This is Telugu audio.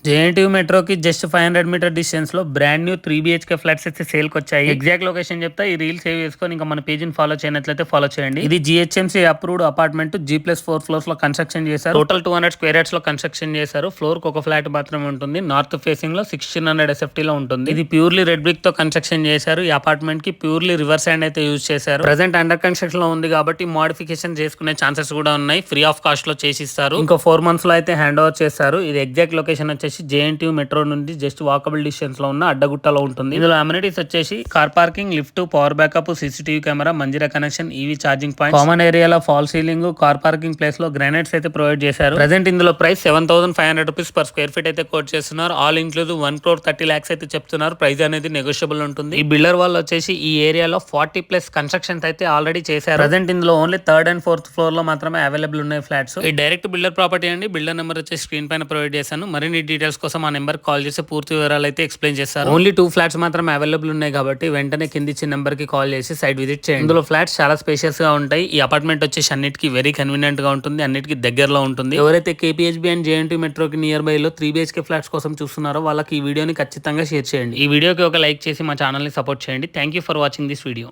జేఎన్టీయూ మెట్రోకి జస్ట్ 500 మీటర్ డిస్టెన్స్ లో బ్రాండ్ న్యూ 3 BHK ఫ్లాట్స్ అయితే సేల్ కి వచ్చాయి. ఎగ్జాక్ట్ లొకేషన్ చెప్తా, ఈ రీల్ సేవ్ చేసుకొని ఇంకా మన పేజీని ఫాలో చేయనట్లయితే ఫాలో చేయండి. ఇది GHMC approved apartment G+4 floors లో కన్స్ట్రక్షన్ చేశారు. టోటల్ 200 స్క్వేర్ యార్డ్స్ లో కన్స్ట్రక్షన్ చేశారు. ఫ్లోర్ కి ఒక ఫ్లాట్ మాత్రమే ఉంటుంది. నార్త్ ఫేసింగ్ లో 1600 SFT లో ఉంటుంది. ఇది ప్యూర్లీ రెడ్ బ్రిక్ తో కన్స్ట్రక్షన్ చేశారు. ఈ అపార్ట్మెంట్ కి ప్యూర్లీ రివర్స్ హ్యాండ్ అయితే యూజ్ చేశారు. ప్రెసెంట్ అండర్ కన్స్ట్రక్షన్ లో ఉంది కాబట్టి మోడిఫికేషన్ చేసుకునే ఛాన్సెస్ కూడా ఉన్నాయి. ఫ్రీ ఆఫ్ కాస్ట్ లో చేసిస్తారు. ఇంకో 4 months లో అయితే హ్యాండ్ ఓవర్ చేస్తారు. ఇది ఎగ్జాక్ట్ లొకేషన్ వచ్చేసి జేఎన్టీయూ మెట్రో నుండి జస్ట్ వాకబుల్ డిస్టెన్స్ లో ఉన్న అడ్డగుట్టలో ఉంటుంది. ఇందులో అమ్యూనిటీస్ వచ్చేసి car parking, lift, power backup, CCTV camera, Manjeera connection, EV charging point, common ఏరియాలో false ceiling, car parking place లో గ్రానైట్స్ అయితే ప్రొవైడ్ చేశారు. ప్రెసెంట్ ఇందులో price 7,500 rupees per square feet అయితే కోట్ చేస్తున్నారు. ఆల్ ఇంక్లూజివ్ 1,30 lakhs అయితే చెప్తున్నారు. ప్రైస్ అనేది నెగోషియబుల్ ఉంటుంది. ఈ బిల్డర్ వాళ్ళు వచ్చేసి ఈ ఏరియాలో 40+ కన్స్ట్రక్షన్స్ అయితే ఆల్రెడీ చేశారు. ప్రెసెంట్ ఇందులో only 3rd and 4th floor లో మాత్రమే అవైలబుల్ ఉన్నాయి ఫ్లాట్స్. ఈ డైరెక్ట్ బిల్డర్ ప్రాపర్టీ అండి. బిల్డర్ నెంబర్ వచ్చేసి స్క్రీన్ పైన ప్రొవైడ్ చేశాను. మరిన్ని డీటెయిల్స్ కోసం ఆ నెంబర్ కాల్ చేసి పూర్తి వివరాలు అయితే ఎక్స్ప్లెయిన్ చేస్తారు. ఓన్లీ 2 ఫ్లాట్స్ మాత్రమే అవైలబుల్ ఉన్నాయి కాబట్టి వెంటనే కింది ఇచ్చిన నెంబర్ కి కాల్ చేసి సైట్ విజిట్ చేయండి. ఇందులో ఫ్లాట్స్ చాలా స్పేషియస్ గా ఉంటాయి. ఈ అపార్ట్మెంట్ వచ్చేసి అన్నిటికీ వెరీ కన్వీనియంట్ గా ఉంటుంది. అన్నిటికీ దగ్గరలో ఉంటుంది. ఎవరైతే KPHB అండ్ JNT మెట్రోకి నియర్ బై లో 3 BHK ఫ్లాట్స్ కోసం చూస్తున్నారో వాళ్ళకి ఈ వీడియోని ఖచ్చితంగా షేర్ చేయండి. ఈ వీడియోకి ఒక లైక్ చేసి మా ఛానల్ ని సపోర్ట్ చేయండి. Thank you for watching this video.